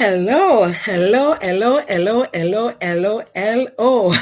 Hello, hello, hello, hello, hello, hello, hello.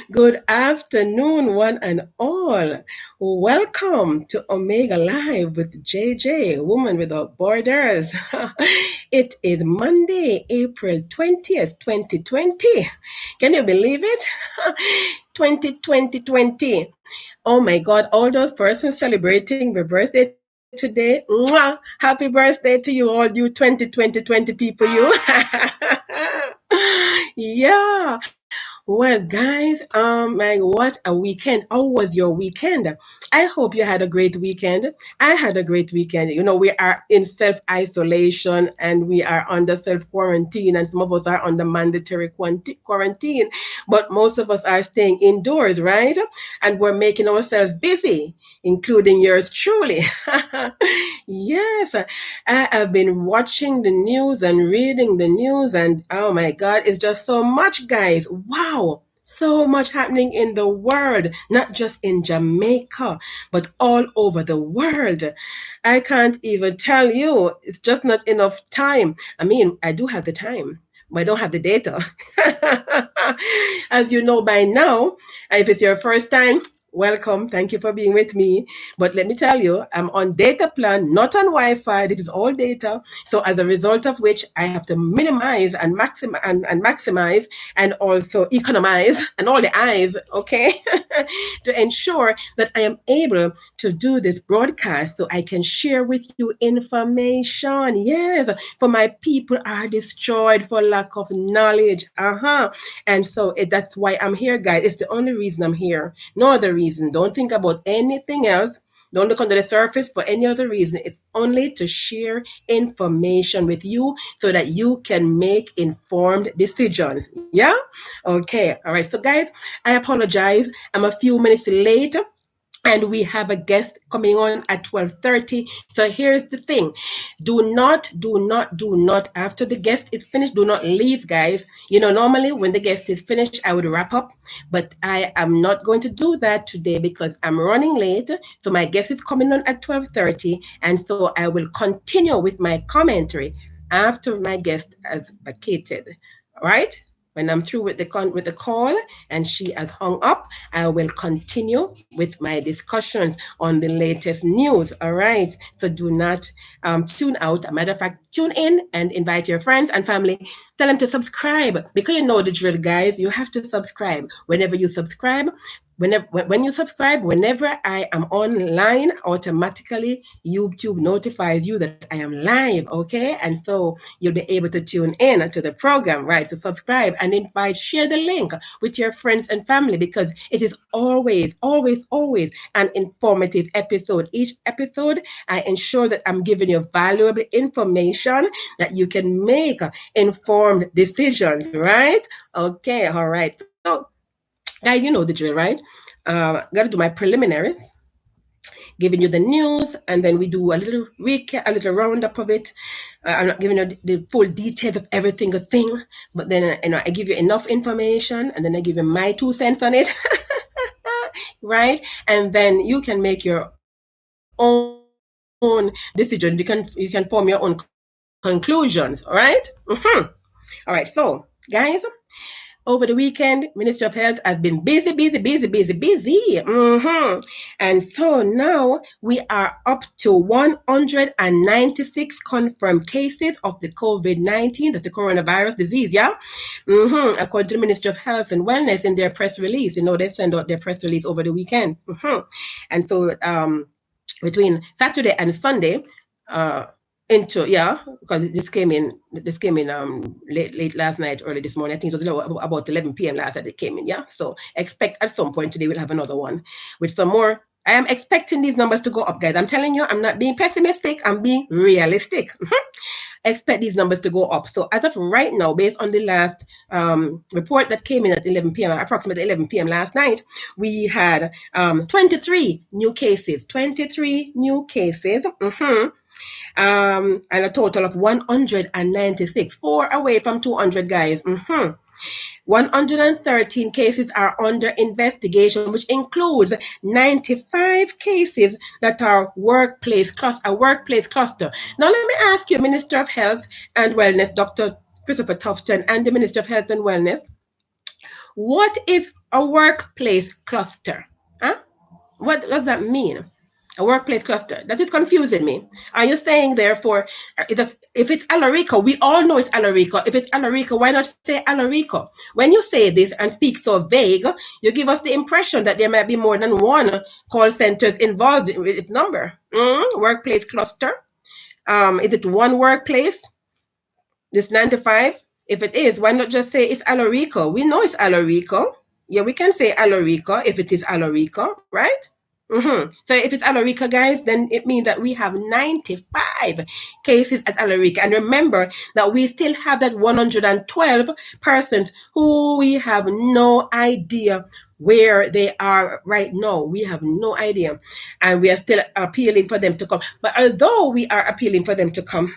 Good afternoon, one and all. Welcome to Omega Live with JJ, Woman Without Borders. It is Monday, April 20th, 2020. Can you believe it? 2020. Oh my God, all those persons celebrating their birthday today. Mwah! Happy birthday to you, all you 2020 people, you. Yeah. Well, guys, what a weekend. How was your weekend? I hope you had a great weekend. I had a great weekend. You know, we are in self isolation and we are under self quarantine, and some of us are under mandatory quarantine, but most of us are staying indoors, right? And we're making ourselves busy, including yours truly. Yes, I have been watching the news and reading the news, and oh my God, it's just so much, guys. Wow. So much happening in the world, not just in Jamaica, but all over the world. I can't even tell you. It's just not enough time. I mean, I do have the time, but I don't have the data. As you know by now, if it's your first time, welcome. Thank you for being with me. But let me tell you, I'm on data plan, not on Wi-Fi. This is all data. So as a result of which, I have to minimize and maximize and also economize and all the eyes, okay, to ensure that I am able to do this broadcast so I can share with you information. Yes, for my people are destroyed for lack of knowledge. And so that's why I'm here, guys. It's the only reason I'm here. No other reason. Don't think about anything else. Don't look under the surface for any other reason. It's only to share information with you so that you can make informed decisions. Yeah? Okay. All right. So, guys, I apologize. I'm a few minutes late and we have a guest coming on at 12:30. So here's the thing. Do not after the guest is finished, do not leave, guys. You know, normally when the guest is finished, I would wrap up, but I am not going to do that today because I'm running late. So my guest is coming on at 12:30, and so I will continue with my commentary after my guest has vacated. All right? When I'm through with the call and she has hung up, I will continue with my discussions on the latest news. All right. So do not tune out. As a matter of fact, tune in and invite your friends and family. Tell them to subscribe because you know the drill, guys. You have to subscribe. Whenever you subscribe, when you subscribe, whenever I am online, automatically YouTube notifies you that I am live. Okay. And so you'll be able to tune in to the program, right? So subscribe and invite, share the link with your friends and family because it is always an informative episode. Each episode, I ensure that I'm giving you valuable information that you can make informed decisions, right? Okay, all right. So, guys, you know the drill, right? Got to do my preliminaries, giving you the news, and then we do a little recap, a little roundup of it. I'm not giving you the full details of every single thing, but then I give you enough information, and then I give you my 2 cents on it, right? And then you can make your own decision. You can form your own conclusions. All right. All right. So, guys, over the weekend, Ministry of Health has been busy. And so now we are up to 196 confirmed cases of the COVID-19, that's the coronavirus disease, yeah? According to the Ministry of Health and Wellness in their press release. You know, they send out their press release over the weekend. And so between Saturday and Sunday, into because this came in late last night, early this morning. I think it was about 11 p.m. last night it came in. Yeah, so expect at some point today we'll have another one with some more. I am expecting these numbers to go up, guys. I'm telling you, I'm not being pessimistic. I'm being realistic. Expect these numbers to go up. So as of right now, based on the last report that came in at 11 p.m., approximately 11 p.m. last night, we had 23 new cases. 23 new cases. And a total of 196, 4 away from 200, guys. 113 cases are under investigation, which includes 95 cases that are a workplace cluster. Now, let me ask you, Minister of Health and Wellness, Dr. Christopher Tufton, and the Minister of Health and Wellness, what is a workplace cluster? Huh? What does that mean? A workplace cluster. That is confusing me. Are you saying, therefore, if it's Alarico, we all know it's Alarico. If it's Alarico, why not say Alarico? When you say this and speak so vague, you give us the impression that there might be more than one call centers involved with its number. Workplace cluster. Is it one workplace? This 9 to 5? If it is, why not just say it's Alarico? We know it's Alarico. Yeah, we can say Alarico if it is Alarico, right? So if it's Alarica, guys, then it means that we have 95 cases at Alarica. And remember that we still have that 112 persons who we have no idea where they are right now. We have no idea. And we are still appealing for them to come. But although we are appealing for them to come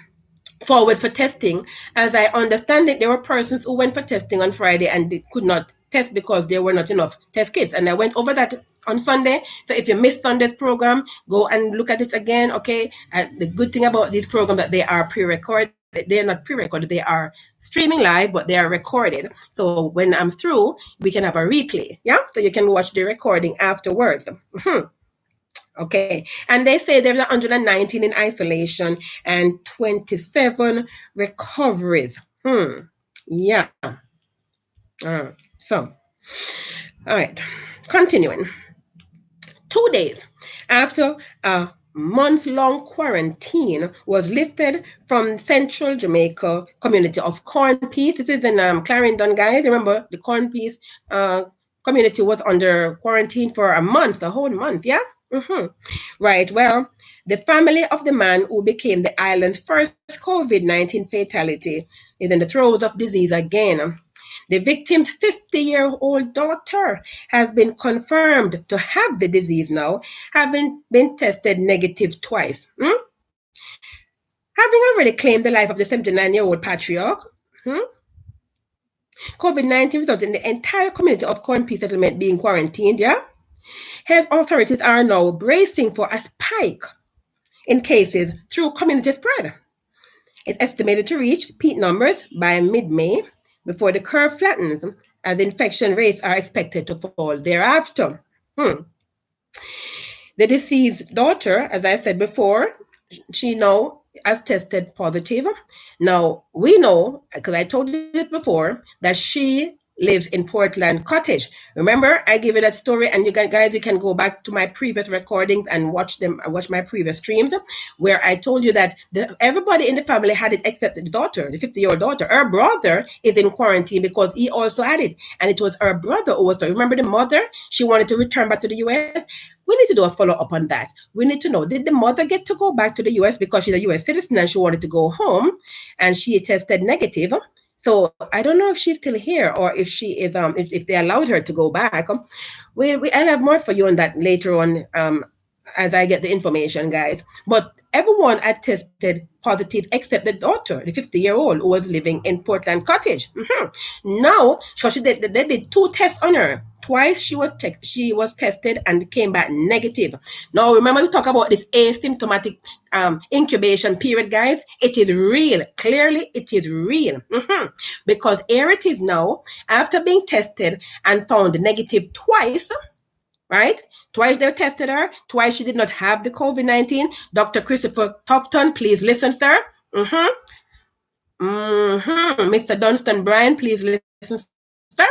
forward for testing, as I understand it, there were persons who went for testing on Friday and they could not test because there were not enough test kits. And I went over that on Sunday. So if you missed Sunday's program, go and look at it again, okay? The good thing about these programs that they are pre-recorded. They're not pre-recorded, they are streaming live, but they are recorded. So when I'm through, we can have a replay, yeah? So you can watch the recording afterwards. Okay, and they say there's 119 in isolation and 27 recoveries. Yeah. So, all right, continuing. 2 days after a month-long quarantine was lifted from Central Jamaica community of Corn Peace. This is in Clarendon, guys. Remember, the Corn Peace community was under quarantine for a whole month, yeah? Right, well, the family of the man who became the island's first COVID-19 fatality is in the throes of disease again. The victim's 50-year-old daughter has been confirmed to have the disease now, having been tested negative twice. Having already claimed the life of the 79-year-old patriarch, COVID-19 resulted in the entire community of Corn Peace settlement being quarantined, yeah? Health authorities are now bracing for a spike in cases through community spread. It's estimated to reach peak numbers by mid-May before the curve flattens, as infection rates are expected to fall thereafter. The deceased daughter, as I said before, she now has tested positive. Now, we know, because I told you this before, that she lives in Portland Cottage. Remember, I gave you that story, and you guys, you can go back to my previous recordings and watch my previous streams, where I told you that everybody in the family had it except the daughter, the 50-year-old daughter. Her brother is in quarantine because he also had it, and it was her brother who was there. Remember the mother? She wanted to return back to the U.S. We need to do a follow-up on that. We need to know, did the mother get to go back to the U.S. because she's a U.S. citizen and she wanted to go home, and she tested negative? So I don't know if she's still here or if she is, if they allowed her to go back. I'll have more for you on that later on as I get the information, guys. But everyone had tested positive except the daughter, the 50-year-old who was living in Portland Cottage. Now, so they did 2 tests on her. Twice she was tested and came back negative. Now, remember, we talk about this asymptomatic incubation period, guys. It is real. Clearly, it is real. Because here it is now, after being tested and found negative twice, right? Twice they tested her. Twice she did not have the COVID-19. Dr. Christopher Tufton, please listen, sir. Mr. Dunstan Bryan, please listen, sir.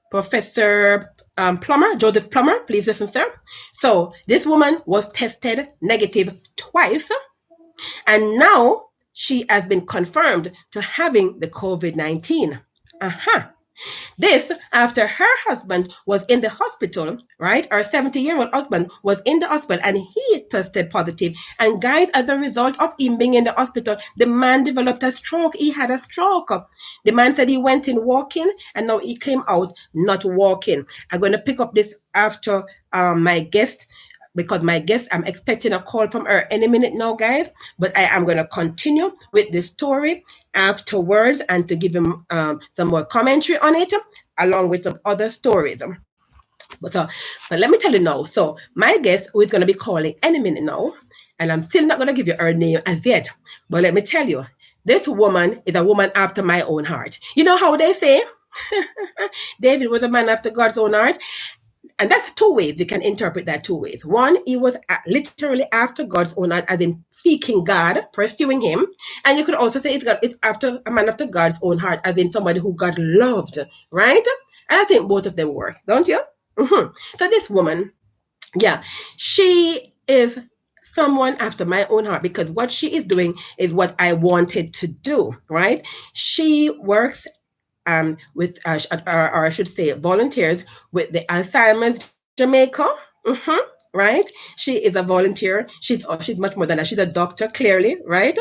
Professor Plummer, Joseph Plummer, please listen, sir. So this woman was tested negative twice, and now she has been confirmed to having the COVID-19. This after her husband was in the hospital, right? Her 70-year-old husband was in the hospital and he tested positive. And guys, as a result of him being in the hospital, the man developed a stroke. He had a stroke. The man said he went in walking and now he came out not walking. I'm going to pick up this after my guest because my guest, I'm expecting a call from her any minute now, guys. But I am going to continue with the story afterwards and to give him some more commentary on it, along with some other stories. But let me tell you now. So my guest, who is going to be calling any minute now, and I'm still not going to give you her name as yet. But let me tell you, this woman is a woman after my own heart. You know how they say David was a man after God's own heart? And that's two ways. You can interpret that two ways. One, he was literally after God's own heart, as in seeking God, pursuing him. And you could also say it's after a man after God's own heart, as in somebody who God loved, right? And I think both of them work, don't you? Mm-hmm. So this woman, yeah, she is someone after my own heart, because what she is doing is what I wanted to do, right? She works with, or I should say, volunteers with the Alzheimer's Jamaica. Mm-hmm, right? She is a volunteer. She's much more than that. She's a doctor, clearly, right?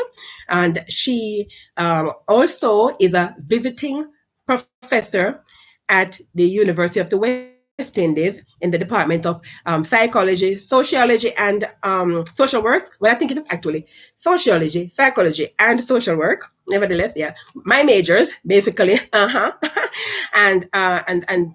And she also is a visiting professor at the University of the West Indies in the Department of Psychology, Sociology, and Social Work. Well, I think it's actually Sociology, Psychology, and Social Work. Nevertheless, yeah, my majors basically. And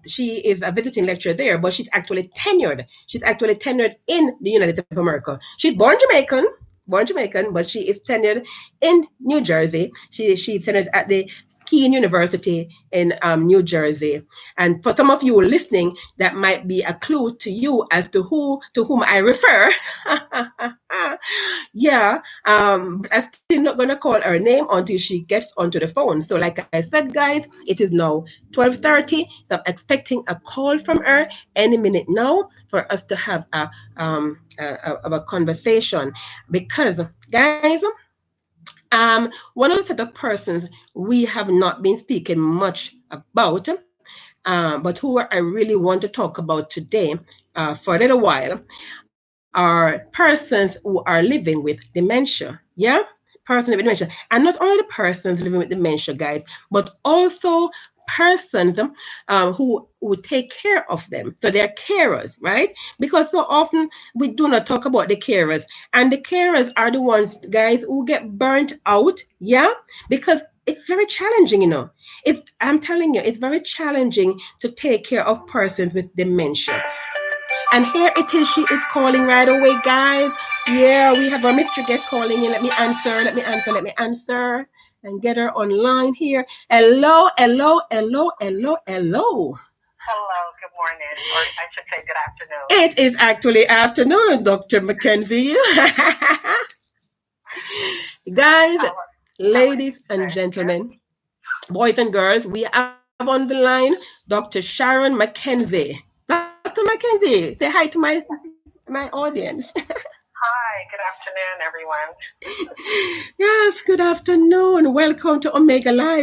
she is a visiting lecturer there, but she's actually tenured. She's actually tenured in the United States of America. She's born Jamaican, but she is tenured in New Jersey. She's tenured at the Keene University in New Jersey. And for some of you listening, that might be a clue to you as to whom I refer. Yeah, I'm still not gonna call her name until she gets onto the phone. So, like I said, guys, it is now 12:30. So I'm expecting a call from her any minute now for us to have a conversation. Because, guys, one of the set of persons we have not been speaking much about, but who I really want to talk about today for a little while, are persons who are living with dementia. Yeah? Persons with dementia. And not only the persons living with dementia, guys, but also persons who take care of them. So they're carers, right? Because so often we do not talk about the carers. And the carers are the ones, guys, who get burnt out. Yeah? Because it's very challenging, you know. I'm telling you, it's very challenging to take care of persons with dementia. And here it is. She is calling right away, guys. Yeah, we have our mystery guest calling in. Let me answer. And get her online here. Hello. Hello, good morning, or I should say good afternoon. It is actually afternoon, Dr. Mackenzie. Guys, ladies and gentlemen, boys and girls, we have on the line Dr. Sharon Mackenzie. Dr. Mackenzie, say hi to my audience. Hi, good afternoon, everyone. Yes, good afternoon. Welcome to Omega Live.